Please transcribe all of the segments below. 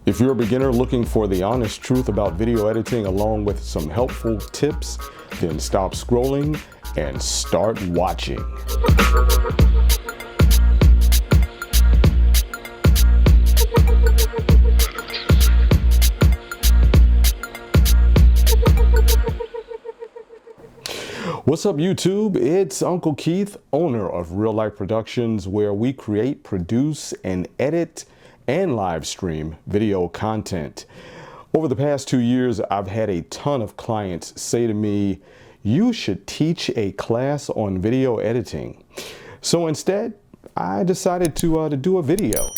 If you're a beginner looking for the honest truth about video editing along with some helpful tips, then stop scrolling and start watching. What's up, YouTube? It's Uncle Keith, owner of Real Life Productions, where we create, produce, and edit and live stream video content. Over the past 2 years, I've had a ton of clients say to me, you should teach a class on video editing. So instead, I decided to do a video.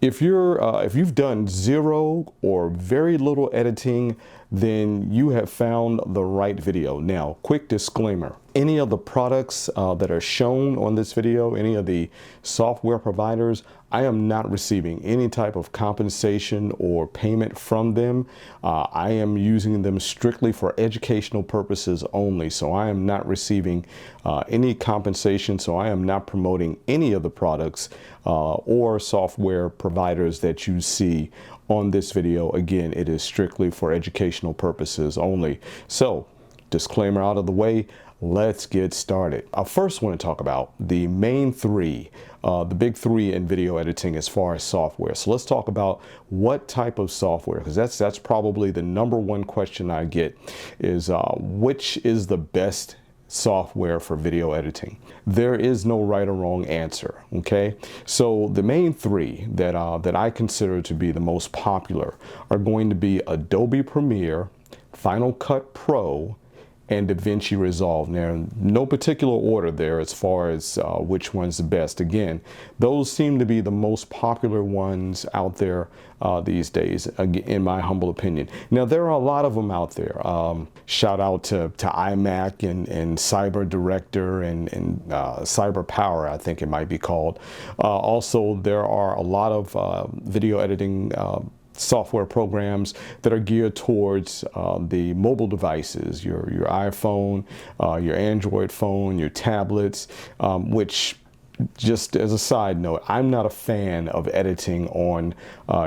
If you've done zero or very little editing, then you have found the right video. Now, quick disclaimer, any of the products that are shown on this video, any of the software providers, I am not receiving any type of compensation or payment from them. I am using them strictly for educational purposes only. So I am not receiving any compensation. So I am not promoting any of the products or software providers that you see on this video. Again, it is strictly for educational purposes only. So, disclaimer out of the way, let's get started. I first want to talk about the main three, the big three in video editing as far as software. So let's talk about what type of software, because that's probably the number one question I get is which is the best software for video editing. There is no right or wrong answer. Okay, so the main three that I consider to be the most popular are going to be Adobe Premiere, Final Cut Pro, and DaVinci Resolve. Now, no particular order there as far as which one's the best. Again, those seem to be the most popular ones out there these days, in my humble opinion. Now, there are a lot of them out there. Shout out to iMac and Cyber Director and Cyber Power, I think it might be called. Also, there are a lot of video editing software programs that are geared towards the mobile devices, your iPhone, your Android phone, your tablets, which, just as a side note, I'm not a fan of editing on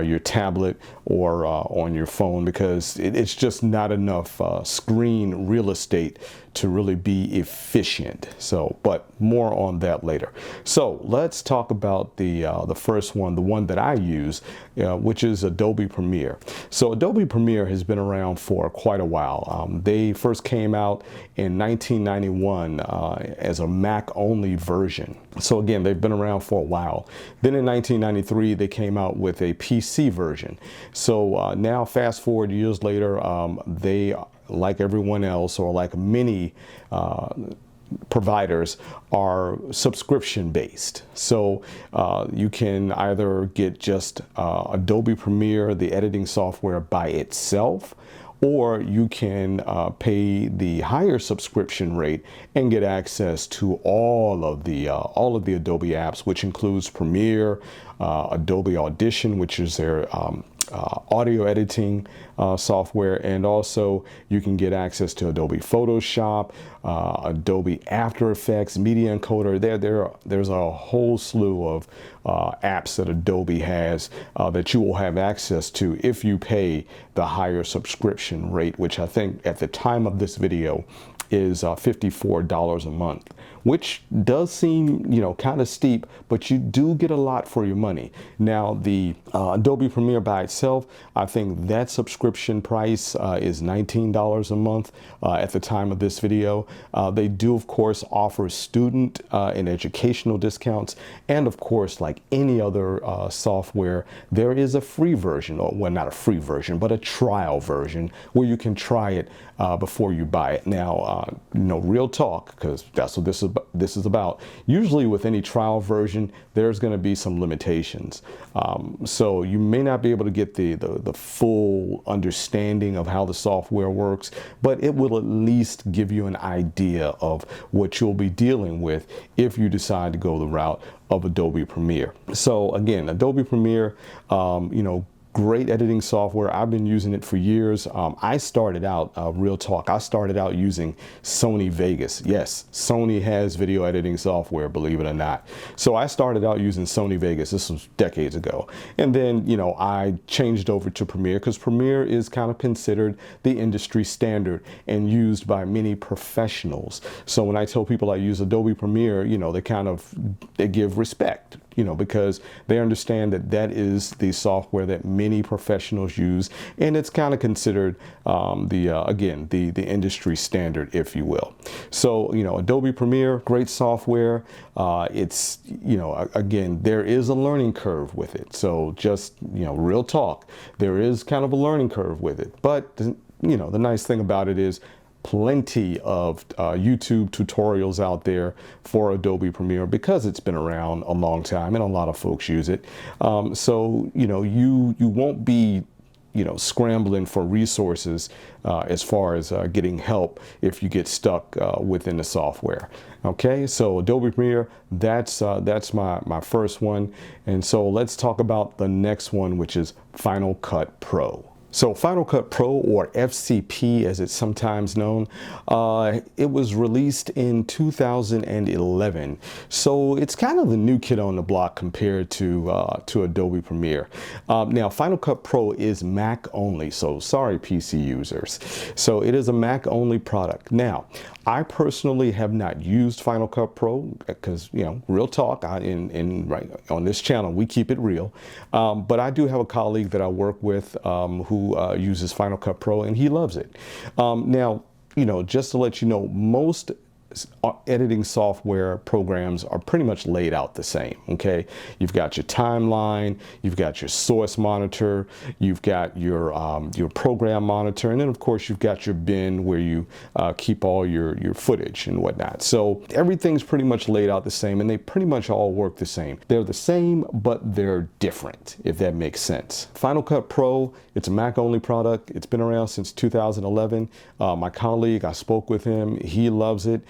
your tablet or on your phone because it's just not enough screen real estate to really be efficient. So, but more on that later. So let's talk about the first one, the one that I use, which is Adobe Premiere. So Adobe Premiere has been around for quite a while. They first came out in 1991 as a Mac-only version. So again, they've been around for a while. Then in 1993, they came out with a PC version. So now, fast forward years later, they, like everyone else, or like many providers, are subscription based. So you can either get just Adobe Premiere, the editing software, by itself, or you can pay the higher subscription rate and get access to all of the Adobe apps, which includes Premiere, Adobe Audition, which is their audio editing software, and also you can get access to Adobe Photoshop, Adobe After Effects, Media Encoder. There's a whole slew of apps that Adobe has that you will have access to if you pay the higher subscription rate, which I think at the time of this video is $54 a month, which does seem, kind of steep, but you do get a lot for your money. Now, the Adobe Premiere by itself, I think that subscription price is $19 a month at the time of this video. They do, of course, offer student and educational discounts, and of course, like any other software, there is a free version, or well, not a free version, but a trial version where you can try it before you buy it. Now, real talk, because that's what this is about. Usually with any trial version, there's going to be some limitations. So you may not be able to get the full understanding of how the software works, but it will at least give you an idea of what you'll be dealing with if you decide to go the route of Adobe Premiere. So again, Adobe Premiere, great editing software. I've been using it for years. I started out, real talk, I started out using Sony Vegas. Yes, Sony has video editing software, believe it or not. So I started out using Sony Vegas. This was decades ago. And then, you know, I changed over to Premiere because Premiere is kind of considered the industry standard and used by many professionals. So when I tell people I use Adobe Premiere, you know, they give respect, you know, because they understand that that is the software that many professionals use, and it's kind of considered again, the industry standard, if you will. So, you know, Adobe Premiere, great software. It's, you know, again, there is a learning curve with it. So just, you know, real talk, there is kind of a learning curve with it. But, you know, the nice thing about it is plenty of YouTube tutorials out there for Adobe Premiere because it's been around a long time and a lot of folks use it. So, you know, you won't be, you know, scrambling for resources as far as getting help if you get stuck within the software. Okay, so Adobe Premiere, that's my first one. And so let's talk about the next one, which is Final Cut Pro. So Final Cut Pro, or FCP as it's sometimes known, it was released in 2011. So it's kind of the new kid on the block compared to Adobe Premiere. Now Final Cut Pro is Mac only, so sorry PC users. So it is a Mac only product. Now, I personally have not used Final Cut Pro because, you know, real talk, right on this channel, we keep it real. But I do have a colleague that I work with who uses Final Cut Pro, and he loves it. Now, you know, just to let you know, most editing software programs are pretty much laid out the same. Okay, you've got your timeline, you've got your source monitor, you've got your program monitor, and then of course you've got your bin where you keep all your footage and whatnot. So everything's pretty much laid out the same, and they pretty much all work the same. They're the same, but they're different, if that makes sense. Final Cut Pro, it's a Mac only product. It's been around since 2011. My colleague, I spoke with him, he loves it.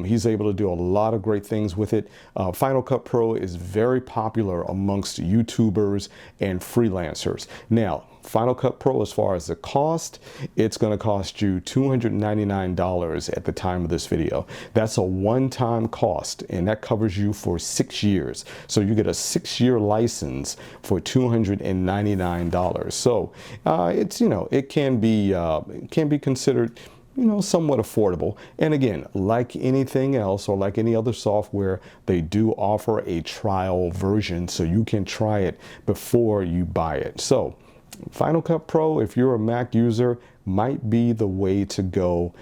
He's able to do a lot of great things with it. Final Cut Pro is very popular amongst YouTubers and freelancers. Now, Final Cut Pro, as far as the cost, it's going to cost you $299 at the time of this video. That's a one-time cost, and that covers you for 6 years. So you get a 6-year license for $299. So it's, you know, it can be considered, you know, somewhat affordable. And again, like anything else or like any other software, they do offer a trial version so you can try it before you buy it. So Final Cut Pro, if you're a Mac user, might be the way to go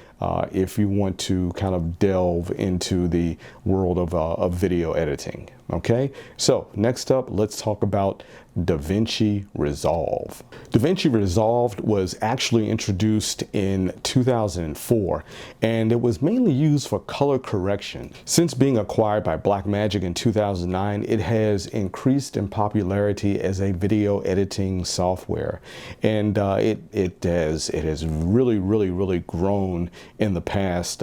if you want to kind of delve into the world of video editing. Okay, so next up, let's talk about DaVinci Resolve. DaVinci Resolve was actually introduced in 2004, and it was mainly used for color correction. Since being acquired by Blackmagic in 2009, it has increased in popularity as a video editing software, and it has really grown in the past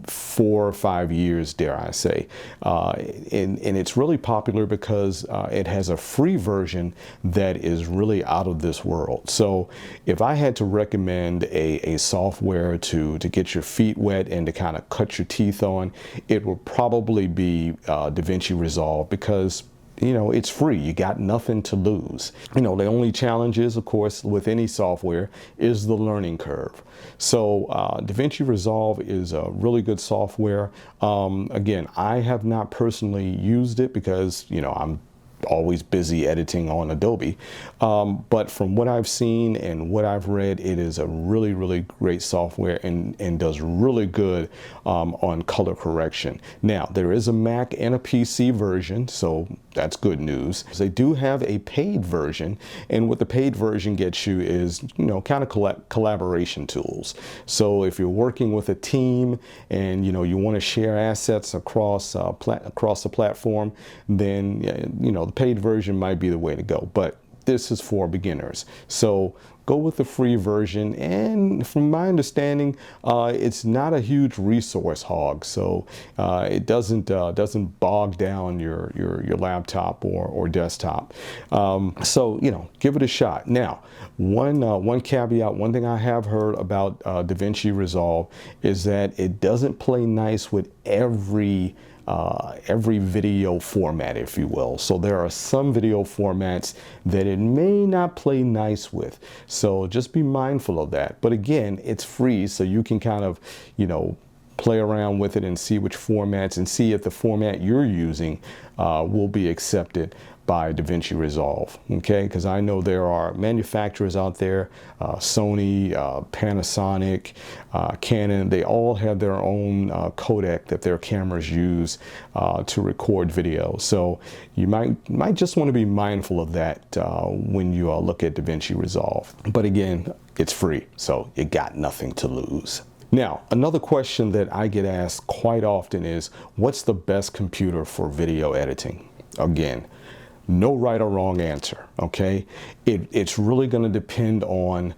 4 or 5 years, dare I say. And it's really popular because it has a free version that is really out of this world. So if I had to recommend a software to get your feet wet and to kind of cut your teeth on, it would probably be DaVinci Resolve, because you know, it's free. You got nothing to lose. You know, the only challenge is, of course, with any software is the learning curve. So DaVinci Resolve is a really good software. Again, I have not personally used it because, you know, I'm always busy editing on Adobe. But from what I've seen and what I've read, it is a really great software and does really good on color correction. Now, there is a Mac and a PC version, so that's good news. They do have a paid version, and what the paid version gets you is, you know, kind of collaboration tools. So if you're working with a team and, you know, you want to share assets across the platform, then, you know, the paid version might be the way to go. But this is for beginners. So go with the free version. And from my understanding, it's not a huge resource hog, so it doesn't bog down your laptop or desktop. So give it a shot. Now, one caveat, one thing I have heard about DaVinci Resolve is that it doesn't play nice with every video format, if you will. So there are some video formats that it may not play nice with. So just be mindful of that. But again, it's free, so you can kind of, play around with it and see which formats and see if the format you're using will be accepted by DaVinci Resolve, okay? Because I know there are manufacturers out there, Sony, Panasonic, Canon, they all have their own codec that their cameras use to record video. So you might just want to be mindful of that when you look at DaVinci Resolve. But again, it's free, so you got nothing to lose. Now, another question that I get asked quite often is, what's the best computer for video editing? Again, no right or wrong answer, okay? It's really going to depend on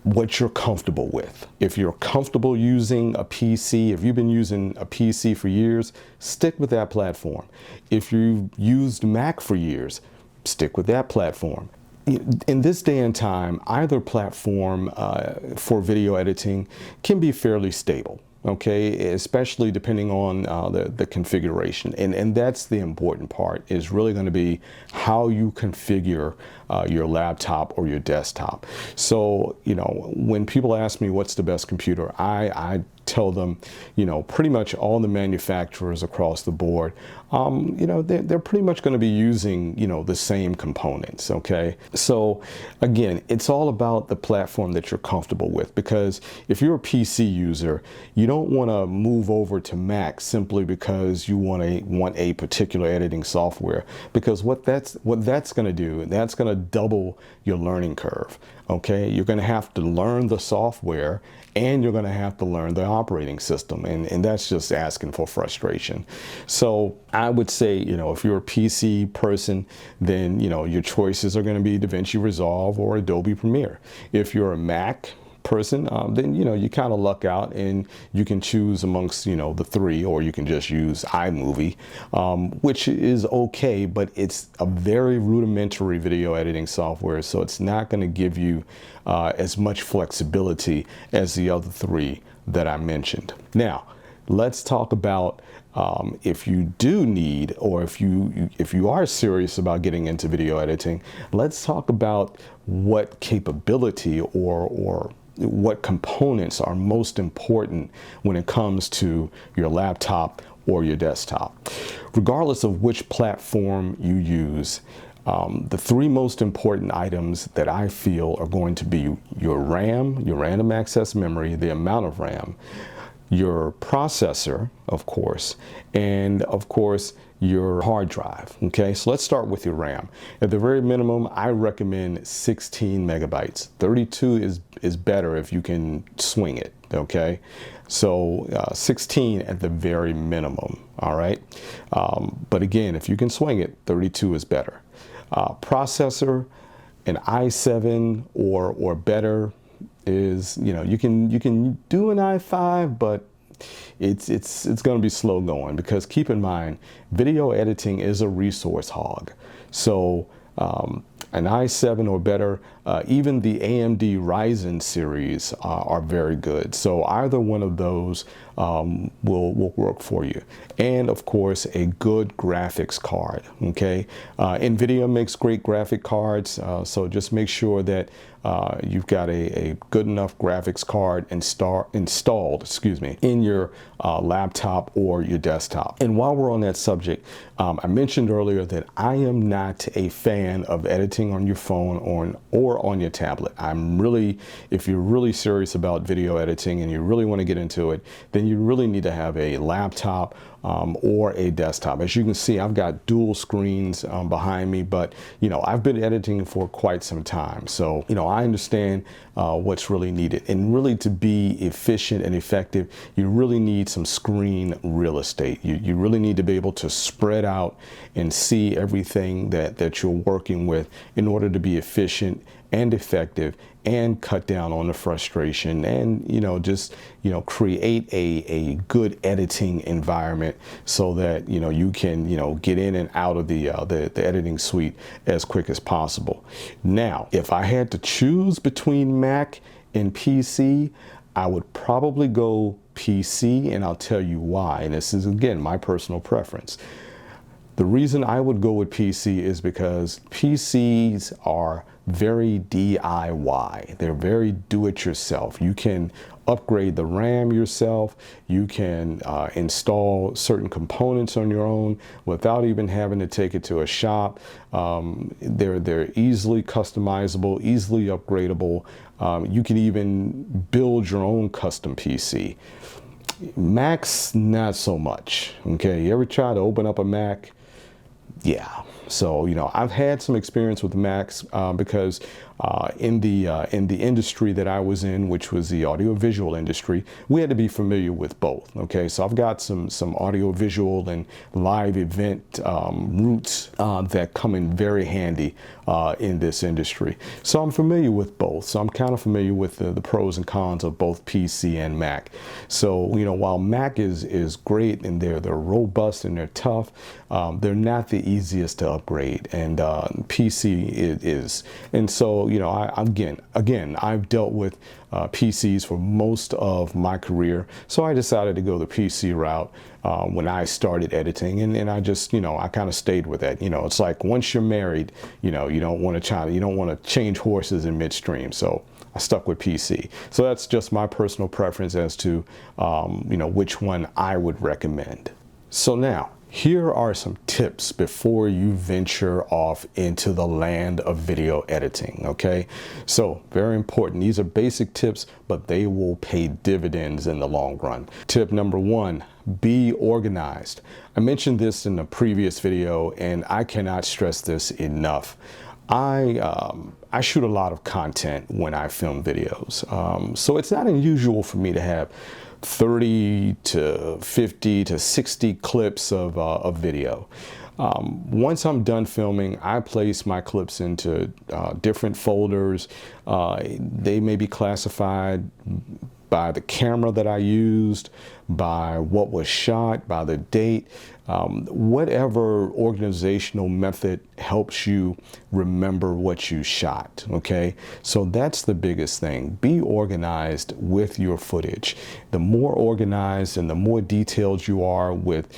what you're comfortable with. If you're comfortable using a PC, if you've been using a PC for years, stick with that platform. If you've used Mac for years, stick with that platform. In this day and time, either platform for video editing can be fairly stable, okay, especially depending on the configuration. And that's the important part, is really going to be how you configure your laptop or your desktop. So, when people ask me what's the best computer, I tell them, pretty much all the manufacturers across the board, they're pretty much going to be using, the same components, okay? So again, it's all about the platform that you're comfortable with, because if you're a PC user, you don't want to move over to Mac simply because you want a particular editing software, because what that's going to do, that's going to double your learning curve, okay? You're going to have to learn the software, and you're going to have to learn the operating system, and that's just asking for frustration. So I would say, if you're a PC person, then your choices are going to be DaVinci Resolve or Adobe Premiere. If you're a Mac person, then you kind of luck out and you can choose amongst the three, or you can just use iMovie, which is okay, but it's a very rudimentary video editing software, so it's not going to give you as much flexibility as the other three that I mentioned. Now, let's talk about if you do need, or if you are serious about getting into video editing, let's talk about what capability or what components are most important when it comes to your laptop or your desktop. Regardless of which platform you use, the three most important items that I feel are going to be your RAM, your random access memory, the amount of RAM, your processor, of course, and of course your hard drive. Okay, so let's start with your RAM. At the very minimum, I recommend 16 megabytes. 32 is better if you can swing it. Okay, so 16 at the very minimum. All right, but again, if you can swing it, 32 is better. Processor, an i7 or better is, you can do an i5, but it's going to be slow going, because keep in mind, video editing is a resource hog. So an i7 or better, even the AMD Ryzen series are very good. So either one of those will work for you. And of course, a good graphics card, okay? NVIDIA makes great graphic cards, so just make sure that you've got a good enough graphics card installed, in your laptop or your desktop. And while we're on that subject, I mentioned earlier that I am not a fan of editing on your phone or on your tablet. If you're really serious about video editing and you really want to get into it, then you really need to have a laptop or a desktop. As you can see, I've got dual screens behind me, but I've been editing for quite some time, so I understand what's really needed. And really, to be efficient and effective, you really need some screen real estate. You really need to be able to spread out and see everything that you're working with in order to be efficient and effective and cut down on the frustration, and just create a good editing environment so that you can get in and out of the editing suite as quick as possible. Now, if I had to choose between Mac and PC, I would probably go PC, and I'll tell you why. And this is, again, my personal preference. The reason I would go with PC is because PCs are very DIY. They're very do-it-yourself. You can upgrade the RAM yourself. You can install certain components on your own without even having to take it to a shop. They're easily customizable, easily upgradable. You can even build your own custom PC. Macs, not so much. Okay, you ever try to open up a Mac? Yeah. So, I've had some experience with Macs because in the industry that I was in, which was the audiovisual industry, we had to be familiar with both. Okay, so I've got some audiovisual and live event roots that come in very handy in this industry. So I'm familiar with both. So I'm kind of familiar with the pros and cons of both PC and Mac. So, while Mac is great and they're robust and they're tough, they're not the easiest to upgrade, and PC is. And so, again, I've dealt with PCs for most of my career, so I decided to go the PC route when I started editing, and I just, I kind of stayed with that. It's like once you're married, you don't want to change horses in midstream. So I stuck with PC. So that's just my personal preference as to, which one I would recommend. So now, here are some tips before you venture off into the land of video editing, okay? So, very important. These are basic tips, but they will pay dividends in the long run. Tip number one, be organized. I mentioned this in the previous video, and I cannot stress this enough. I shoot a lot of content when I film videos, so it's not unusual for me to have 30 to 50 to 60 clips of video. Once I'm done filming, I place my clips into different folders. They may be classified by the camera that I used, by what was shot, by the date, whatever organizational method helps you remember what you shot, okay? So that's the biggest thing. Be organized with your footage. The more organized and the more detailed you are with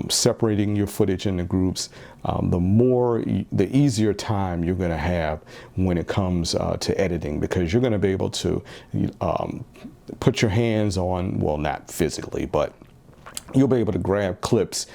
separating your footage into groups, the easier time you're going to have when it comes to editing, because you're going to be able to put your hands on, well, not physically, but you'll be able to grab clips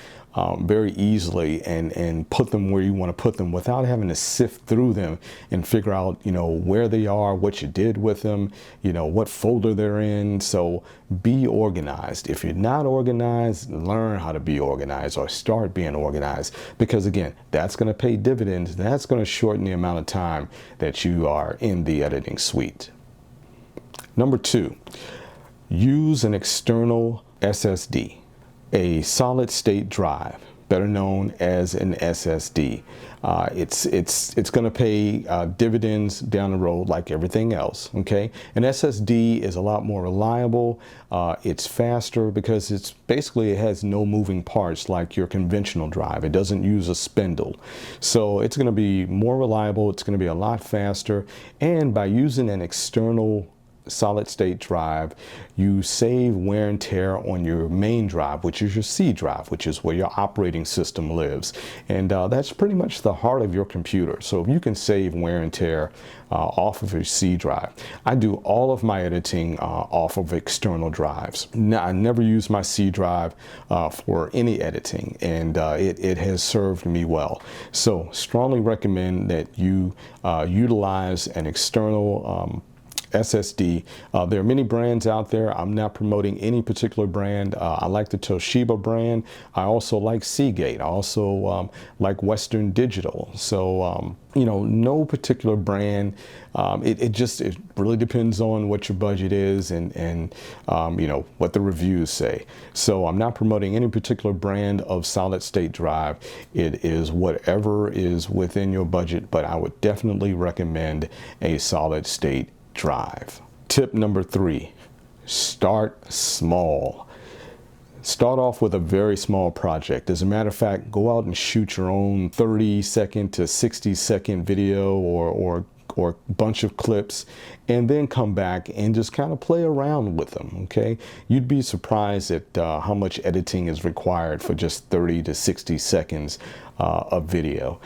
very easily and put them where you want to put them without having to sift through them and figure out, where they are, what you did with them, what folder they're in. So be organized. If you're not organized, learn how to be organized or start being organized, because again, that's going to pay dividends. That's going to shorten the amount of time that you are in the editing suite. Number two, use an external SSD. A solid state drive, better known as an SSD. It's going to pay dividends down the road like everything else, okay? An SSD is a lot more reliable. It's faster because it has no moving parts like your conventional drive. It doesn't use a spindle. So it's going to be more reliable. It's going to be a lot faster. And by using an external solid state drive, you save wear and tear on your main drive, which is your C drive, which is where your operating system lives. And that's pretty much the heart of your computer. So if you can save wear and tear off of your C drive. I do all of my editing off of external drives. Now, I never use my C drive for any editing, and it has served me well. So strongly recommend that you utilize an external SSD. There are many brands out there. I'm not promoting any particular brand. I like the Toshiba brand. I also like Seagate. I also like Western Digital. So, no particular brand. It really depends on what your budget is and what the reviews say. So I'm not promoting any particular brand of solid state drive. It is whatever is within your budget, but I would definitely recommend a solid state drive. Tip number 3, start small. Start off with a very small project. As a matter of fact, go out and shoot your own 30-second to 60-second video or bunch of clips, and then come back and just kind of play around with them. Okay, you'd be surprised at how much editing is required for just 30 to 60 seconds of video.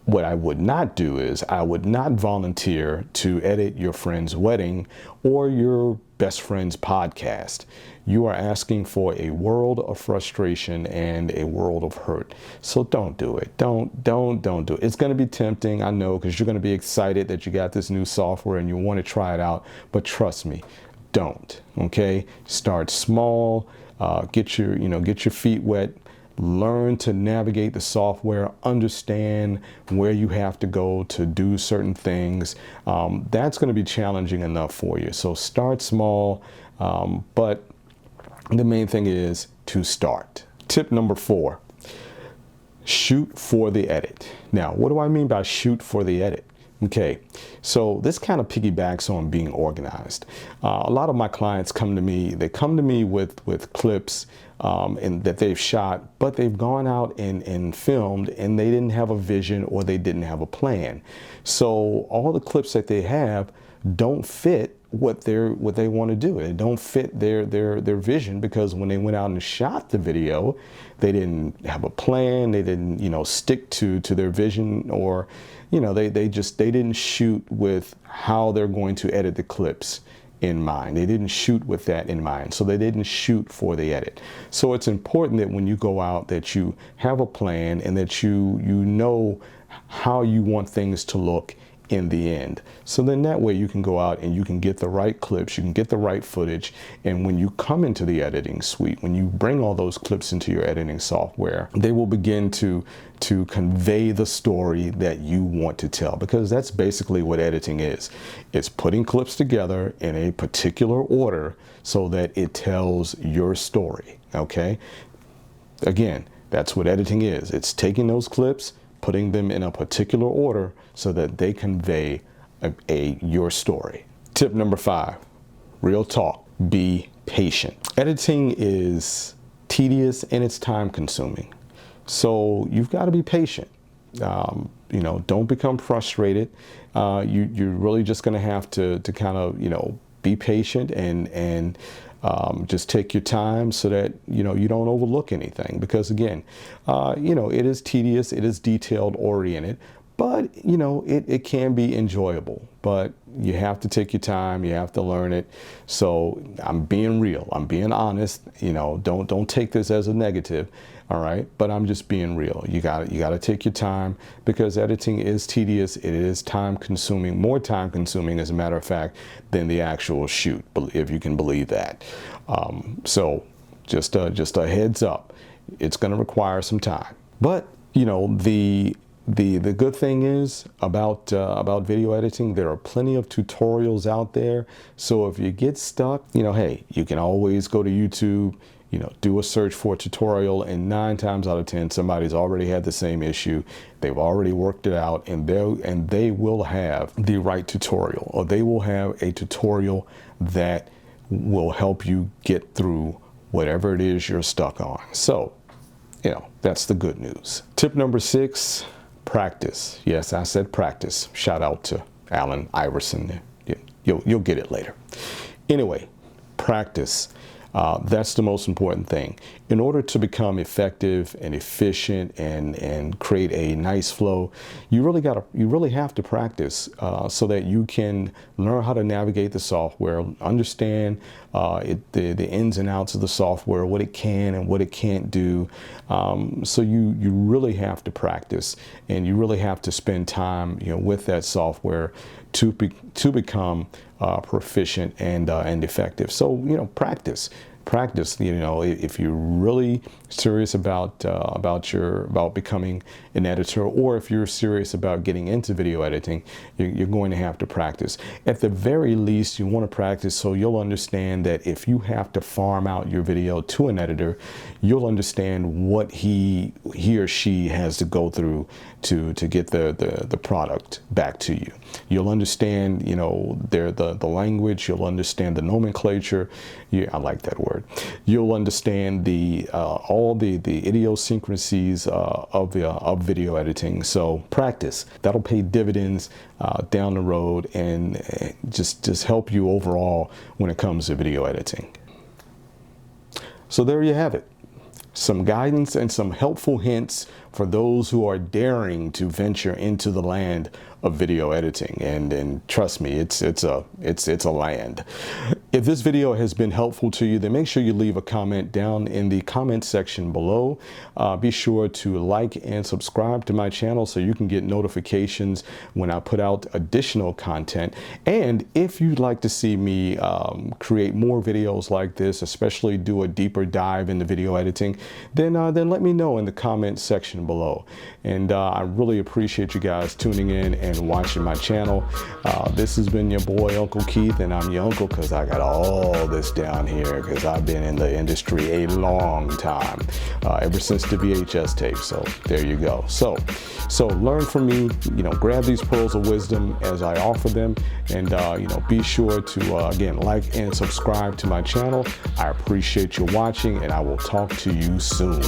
What I would not do is I would not volunteer to edit your friend's wedding or your best friend's podcast. You are asking for a world of frustration and a world of hurt. So don't do it. Don't do it. It's going to be tempting, I know, because you're going to be excited that you got this new software and you want to try it out. But trust me, don't. Okay? Start small. Get your feet wet. Learn to navigate the software, understand where you have to go to do certain things. That's going to be challenging enough for you. So start small, but the main thing is to start. Tip number 4, shoot for the edit. Now, what do I mean by shoot for the edit? Okay, so this kind of piggybacks on being organized. A lot of my clients come to me, with clips and that they've shot, but they've gone out and filmed and they didn't have a vision or they didn't have a plan. So all the clips that they have don't fit what they want to do. They don't fit their vision, because when they went out and shot the video, they didn't have a plan. They didn't, stick to their vision, or, they didn't shoot with how they're going to edit the clips in mind. They didn't shoot with that in mind. So they didn't shoot for the edit. So it's important that when you go out that you have a plan and that you know how you want things to look in the end. So then that way you can go out and you can get the right clips, you can get the right footage, and when you come into the editing suite, when you bring all those clips into your editing software, they will begin to convey the story that you want to tell, because that's basically what editing is. It's putting clips together in a particular order so that it tells your story. Okay? Again, that's what editing is. It's taking those clips, putting them in a particular order so that they convey your story. Tip number 5, real talk, be patient. Editing is tedious and it's time consuming. So you've got to be patient. Don't become frustrated. You're really just going to have to kind of, be patient and just take your time so that, you don't overlook anything, because again, it is tedious, it is detailed oriented, but it can be enjoyable, but you have to take your time, you have to learn it. So I'm being real, I'm being honest, don't take this as a negative. All right, but I'm just being real. You got to take your time, because editing is tedious. It is time consuming, more time consuming, as a matter of fact, than the actual shoot, if you can believe that. So just a heads up, it's going to require some time. But the good thing is about video editing, there are plenty of tutorials out there. So if you get stuck, hey, you can always go to YouTube. Do a search for a tutorial, and 9 times out of 10, somebody's already had the same issue. They've already worked it out, and they will have the right tutorial, or they will have a tutorial that will help you get through whatever it is you're stuck on. So, that's the good news. Tip number 6, practice. Yes, I said practice. Shout out to Allen Iverson. You'll get it later. Anyway, practice. That's the most important thing. In order to become effective and efficient and create a nice flow, you really have to practice so that you can learn how to navigate the software, understand the ins and outs of the software, what it can and what it can't do. So you really have to practice, and you really have to spend time with that software to become proficient and effective. So practice. practice. You know, if you're really serious about becoming an editor, or if you're serious about getting into video editing, you're going to have to practice. At the very least, you want to practice so you'll understand that if you have to farm out your video to an editor, you'll understand what he or she has to go through to get the product back to you. You'll understand, you know, the language. You'll understand the nomenclature. Yeah, I like that word. You'll understand all the idiosyncrasies of video editing. So practice. That'll pay dividends down the road, and just help you overall when it comes to video editing. So there you have it. Some guidance and some helpful hints for those who are daring to venture into the land of video editing. And trust me, it's a land. If this video has been helpful to you, then make sure you leave a comment down in the comment section below. Be sure to like and subscribe to my channel so you can get notifications when I put out additional content. And if you'd like to see me create more videos like this, especially do a deeper dive into video editing, then let me know in the comment section below. And I really appreciate you guys tuning in and watching my channel. This has been your boy Uncle Keith, and I'm your uncle because I got all this down here because I've been in the industry a long time, ever since the VHS tape. So there you go. So learn from me, you know, grab these pearls of wisdom as I offer them, and you know, be sure to again, like and subscribe to my channel. I appreciate you watching, and I will talk to you soon.